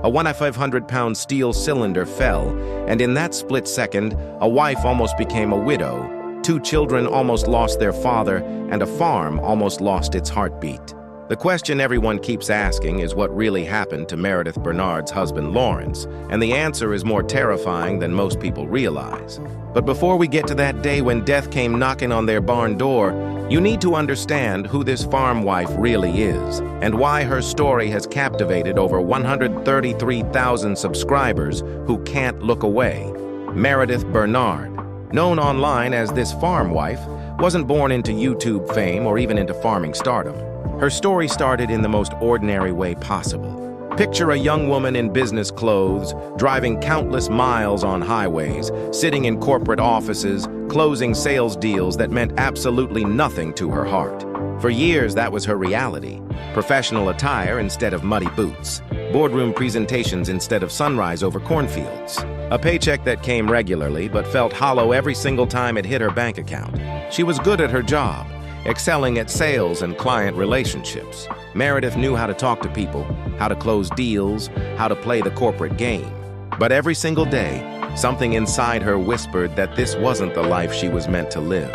A 1,500-pound steel cylinder fell, and in that split second, a wife almost became a widow, 2 children almost lost their father, and a farm almost lost its heartbeat. The question everyone keeps asking is what really happened to Meredith Bernard's husband, Lawrence, and the answer is more terrifying than most people realize. But before we get to that day when death came knocking on their barn door, you need to understand who this farm wife really is and why her story has captivated over 133,000 subscribers who can't look away. Meredith Bernard, known online as this farm wife, wasn't born into YouTube fame or even into farming stardom. Her story started in the most ordinary way possible. Picture a young woman in business clothes, driving countless miles on highways, sitting in corporate offices, closing sales deals that meant absolutely nothing to her heart. For years, that was her reality. Professional attire instead of muddy boots. Boardroom presentations instead of sunrise over cornfields. A paycheck that came regularly but felt hollow every single time it hit her bank account. She was good at her job, excelling at sales and client relationships. Meredith knew how to talk to people, how to close deals, how to play the corporate game. But every single day, something inside her whispered that this wasn't the life she was meant to live.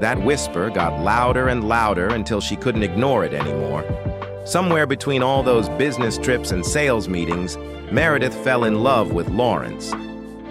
That whisper got louder and louder until she couldn't ignore it anymore. Somewhere between all those business trips and sales meetings, Meredith fell in love with Lawrence.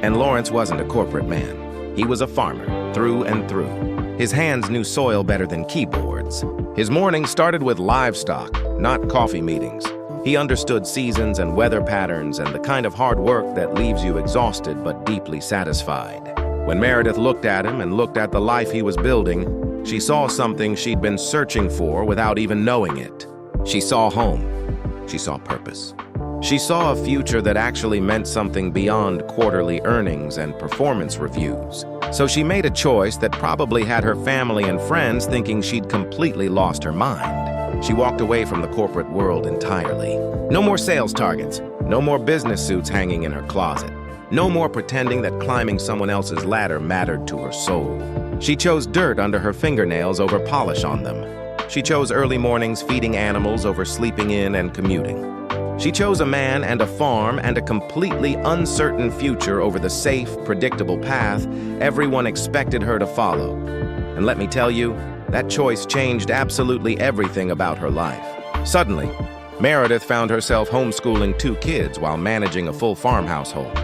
And Lawrence wasn't a corporate man. He was a farmer, through and through. His hands knew soil better than keyboards. His mornings started with livestock, not coffee meetings. He understood seasons and weather patterns and the kind of hard work that leaves you exhausted but deeply satisfied. When Meredith looked at him and looked at the life he was building, she saw something she'd been searching for without even knowing it. She saw home. She saw purpose. She saw a future that actually meant something beyond quarterly earnings and performance reviews. So she made a choice that probably had her family and friends thinking she'd completely lost her mind. She walked away from the corporate world entirely. No more sales targets. No more business suits hanging in her closet. No more pretending that climbing someone else's ladder mattered to her soul. She chose dirt under her fingernails over polish on them. She chose early mornings feeding animals over sleeping in and commuting. She chose a man and a farm and a completely uncertain future over the safe, predictable path everyone expected her to follow. And let me tell you, that choice changed absolutely everything about her life. Suddenly, Meredith found herself homeschooling 2 kids while managing a full farm household.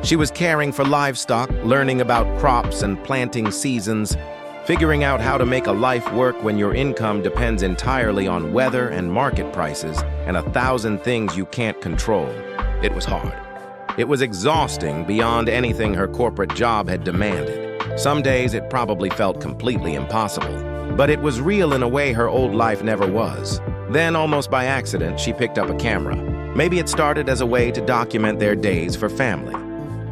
She was caring for livestock, learning about crops and planting seasons, figuring out how to make a life work when your income depends entirely on weather and market prices and 1,000 things you can't control. It was hard. It was exhausting beyond anything her corporate job had demanded. Some days it probably felt completely impossible, but it was real in a way her old life never was. Then, almost by accident, she picked up a camera. Maybe it started as a way to document their days for family.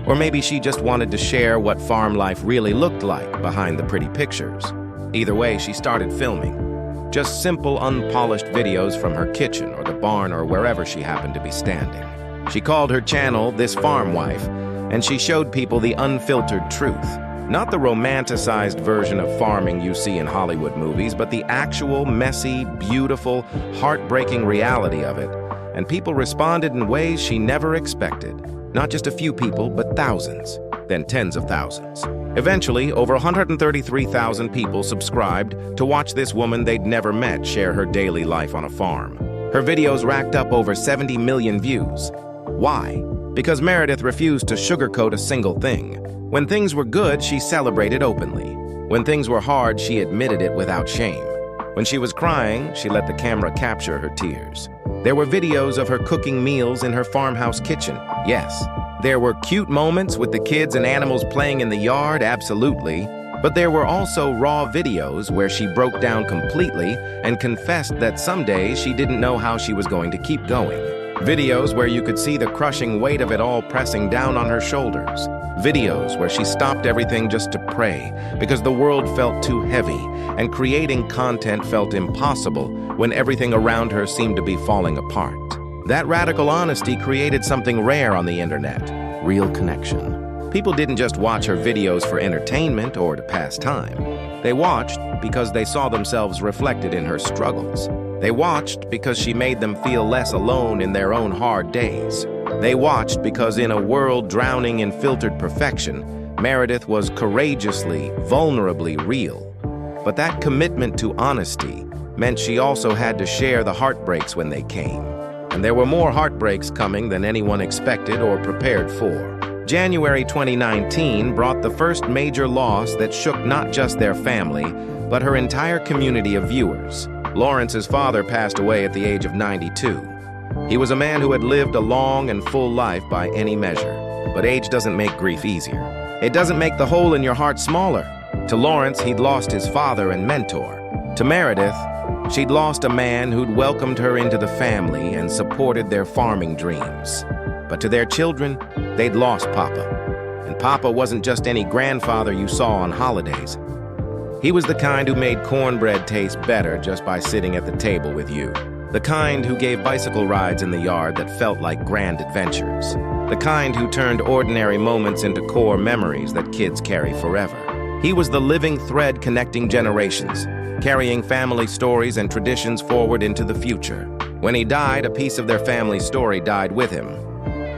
Or maybe she just wanted to share what farm life really looked like behind the pretty pictures. Either way, she started filming. Just simple, unpolished videos from her kitchen or the barn or wherever she happened to be standing. She called her channel This Farm Wife, and she showed people the unfiltered truth. Not the romanticized version of farming you see in Hollywood movies, but the actual, messy, beautiful, heartbreaking reality of it. And people responded in ways she never expected. Not just a few people, but thousands, then tens of thousands. Eventually, over 133,000 people subscribed to watch this woman they'd never met share her daily life on a farm. Her videos racked up over 70 million views. Why? Because Meredith refused to sugarcoat a single thing. When things were good, she celebrated openly. When things were hard, she admitted it without shame. When she was crying, she let the camera capture her tears. There were videos of her cooking meals in her farmhouse kitchen, yes. There were cute moments with the kids and animals playing in the yard, absolutely. But there were also raw videos where she broke down completely and confessed that some days she didn't know how she was going to keep going. Videos where you could see the crushing weight of it all pressing down on her shoulders. Videos where she stopped everything just to pray because the world felt too heavy and creating content felt impossible when everything around her seemed to be falling apart. That radical honesty created something rare on the internet, real connection. People didn't just watch her videos for entertainment or to pass time. They watched because they saw themselves reflected in her struggles. They watched because she made them feel less alone in their own hard days. They watched because in a world drowning in filtered perfection, Meredith was courageously, vulnerably real. But that commitment to honesty meant she also had to share the heartbreaks when they came. And there were more heartbreaks coming than anyone expected or prepared for. January 2019 brought the first major loss that shook not just their family, but her entire community of viewers. Lawrence's father passed away at the age of 92. He was a man who had lived a long and full life by any measure. But age doesn't make grief easier. It doesn't make the hole in your heart smaller. To Lawrence, he'd lost his father and mentor. To Meredith, she'd lost a man who'd welcomed her into the family and supported their farming dreams. But to their children, they'd lost Papa. And Papa wasn't just any grandfather you saw on holidays. He was the kind who made cornbread taste better just by sitting at the table with you. The kind who gave bicycle rides in the yard that felt like grand adventures. The kind who turned ordinary moments into core memories that kids carry forever. He was the living thread connecting generations, carrying family stories and traditions forward into the future. When he died, a piece of their family story died with him.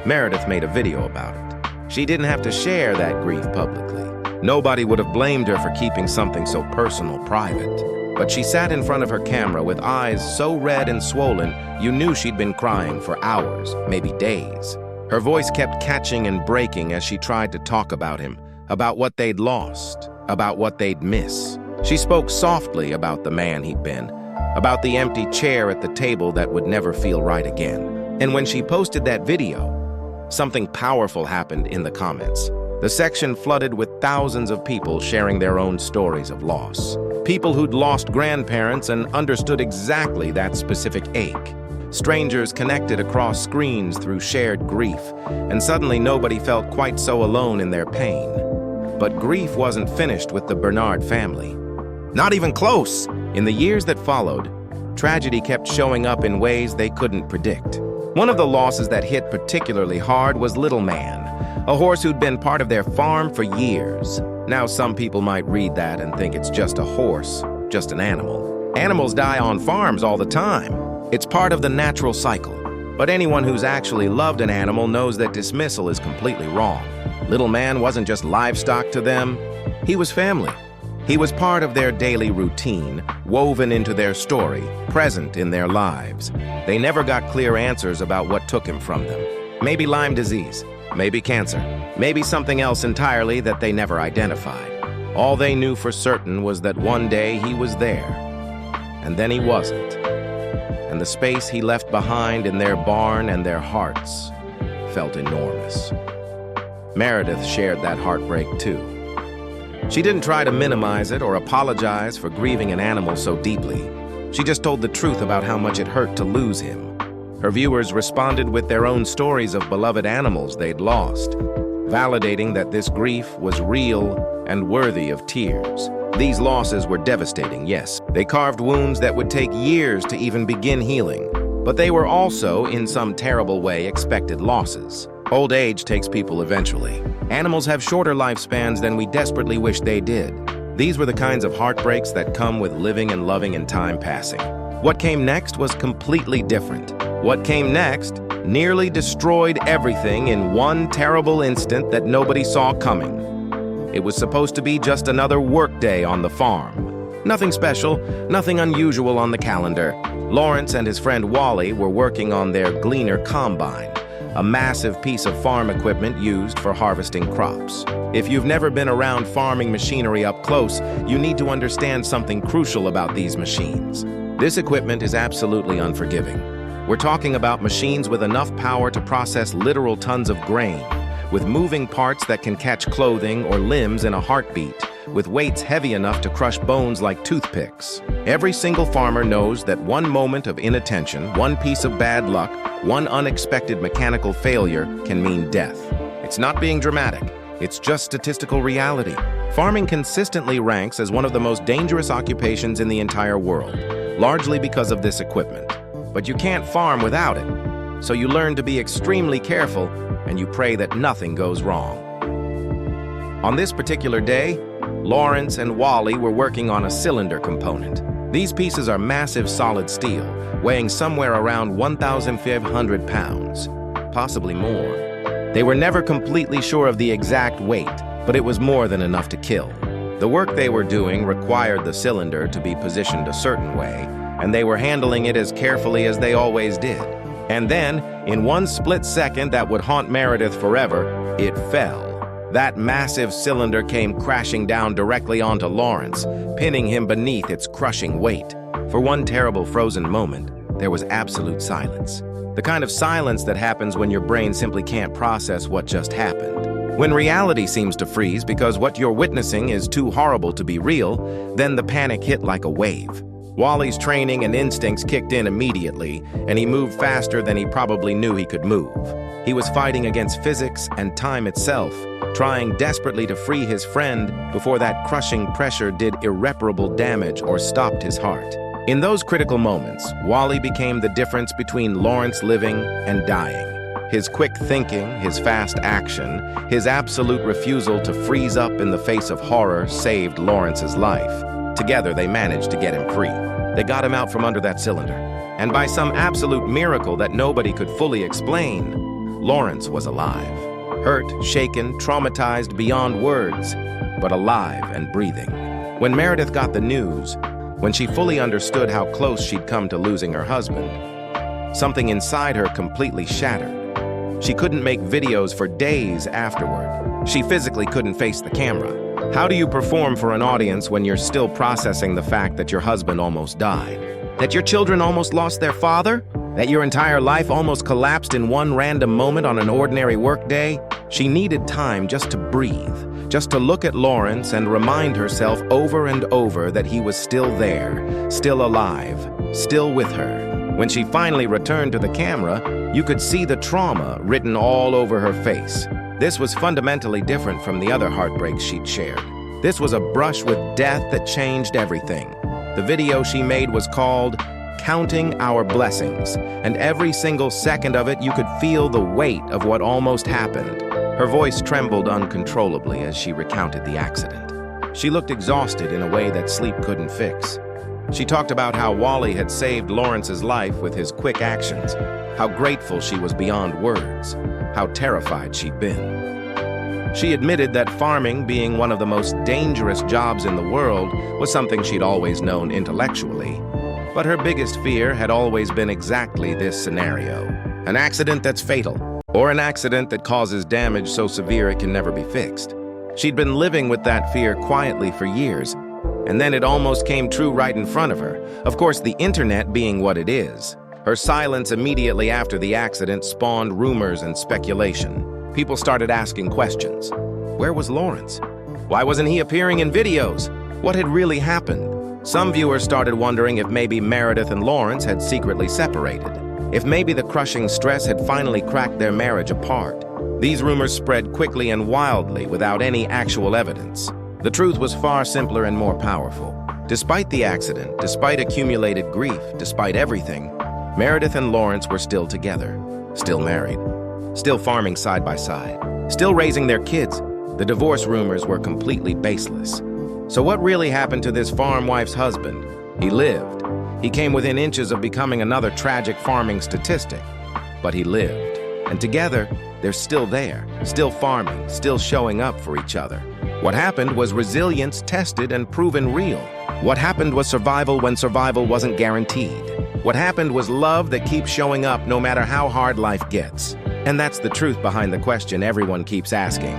Meredith made a video about it. She didn't have to share that grief publicly. Nobody would have blamed her for keeping something so personal private. But she sat in front of her camera with eyes so red and swollen, you knew she'd been crying for hours, maybe days. Her voice kept catching and breaking as she tried to talk about him, about what they'd lost, about what they'd miss. She spoke softly about the man he'd been, about the empty chair at the table that would never feel right again. And when she posted that video, something powerful happened in the comments. The section flooded with thousands of people sharing their own stories of loss. People who'd lost grandparents and understood exactly that specific ache. Strangers connected across screens through shared grief, and suddenly nobody felt quite so alone in their pain. But grief wasn't finished with the Bernard family. Not even close! In the years that followed, tragedy kept showing up in ways they couldn't predict. One of the losses that hit particularly hard was Little Man, a horse who'd been part of their farm for years. Now some people might read that and think it's just a horse, just an animal. Animals die on farms all the time. It's part of the natural cycle. But anyone who's actually loved an animal knows that dismissal is completely wrong. Little Man wasn't just livestock to them. He was family. He was part of their daily routine, woven into their story, present in their lives. They never got clear answers about what took him from them. Maybe Lyme disease, maybe cancer, maybe something else entirely that they never identified. All they knew for certain was that one day he was there, and then he wasn't. And the space he left behind in their barn and their hearts felt enormous. Meredith shared that heartbreak too. She didn't try to minimize it or apologize for grieving an animal so deeply. She just told the truth about how much it hurt to lose him. Her viewers responded with their own stories of beloved animals they'd lost, validating that this grief was real and worthy of tears. These losses were devastating, yes. They carved wounds that would take years to even begin healing. But they were also, in some terrible way, expected losses. Old age takes people eventually. Animals have shorter lifespans than we desperately wish they did. These were the kinds of heartbreaks that come with living and loving and time passing. What came next was completely different. What came next nearly destroyed everything in one terrible instant that nobody saw coming. It was supposed to be just another workday on the farm. Nothing special, nothing unusual on the calendar. Lawrence and his friend Wally were working on their Gleaner Combine, a massive piece of farm equipment used for harvesting crops. If you've never been around farming machinery up close, you need to understand something crucial about these machines. This equipment is absolutely unforgiving. We're talking about machines with enough power to process literal tons of grain, with moving parts that can catch clothing or limbs in a heartbeat, with weights heavy enough to crush bones like toothpicks. Every single farmer knows that one moment of inattention, one piece of bad luck, one unexpected mechanical failure can mean death. It's not being dramatic. It's just statistical reality. Farming consistently ranks as one of the most dangerous occupations in the entire world, largely because of this equipment. But you can't farm without it, so you learn to be extremely careful and you pray that nothing goes wrong. On this particular day, Lawrence and Wally were working on a cylinder component. These pieces are massive solid steel, weighing somewhere around 1,500 pounds. possibly more. They were never completely sure of the exact weight, but it was more than enough to kill. The work they were doing required the cylinder to be positioned a certain way, and they were handling it as carefully as they always did. And then, in one split second that would haunt Meredith forever, it fell. That massive cylinder came crashing down directly onto Lawrence, pinning him beneath its crushing weight. For one terrible frozen moment, there was absolute silence. The kind of silence that happens when your brain simply can't process what just happened. When reality seems to freeze because what you're witnessing is too horrible to be real, then the panic hit like a wave. Wally's training and instincts kicked in immediately, and he moved faster than he probably knew he could move. He was fighting against physics and time itself, trying desperately to free his friend before that crushing pressure did irreparable damage or stopped his heart. In those critical moments, Wally became the difference between Lawrence living and dying. His quick thinking, his fast action, his absolute refusal to freeze up in the face of horror saved Lawrence's life. Together, they managed to get him free. They got him out from under that cylinder. And by some absolute miracle that nobody could fully explain, Lawrence was alive. Hurt, shaken, traumatized beyond words, but alive and breathing. When Meredith got the news, when she fully understood how close she'd come to losing her husband, something inside her completely shattered. She couldn't make videos for days afterward. She physically couldn't face the camera. How do you perform for an audience when you're still processing the fact that your husband almost died? That your children almost lost their father? That your entire life almost collapsed in one random moment on an ordinary workday? She needed time just to breathe, just to look at Lawrence and remind herself over and over that he was still there, still alive, still with her. When she finally returned to the camera, you could see the trauma written all over her face. This was fundamentally different from the other heartbreaks she'd shared. This was a brush with death that changed everything. The video she made was called Counting Our Blessings, and every single second of it you could feel the weight of what almost happened. Her voice trembled uncontrollably as she recounted the accident. She looked exhausted in a way that sleep couldn't fix. She talked about how Wally had saved Lawrence's life with his quick actions, how grateful she was beyond words, how terrified she'd been. She admitted that farming, being one of the most dangerous jobs in the world, was something she'd always known intellectually. But her biggest fear had always been exactly this scenario: an accident that's fatal, or an accident that causes damage so severe it can never be fixed. She'd been living with that fear quietly for years, and then it almost came true right in front of her. Of course, the internet being what it is. Her silence immediately after the accident spawned rumors and speculation. People started asking questions. Where was Lawrence? Why wasn't he appearing in videos? What had really happened? Some viewers started wondering if maybe Meredith and Lawrence had secretly separated. If maybe the crushing stress had finally cracked their marriage apart. These rumors spread quickly and wildly without any actual evidence. The truth was far simpler and more powerful. Despite the accident, despite accumulated grief, despite everything, Meredith and Lawrence were still together, still married, still farming side by side, still raising their kids. The divorce rumors were completely baseless. So what really happened to this farm wife's husband? He lived. He came within inches of becoming another tragic farming statistic. But he lived. And together, they're still there, still farming, still showing up for each other. What happened was resilience tested and proven real. What happened was survival when survival wasn't guaranteed. What happened was love that keeps showing up no matter how hard life gets. And that's the truth behind the question everyone keeps asking.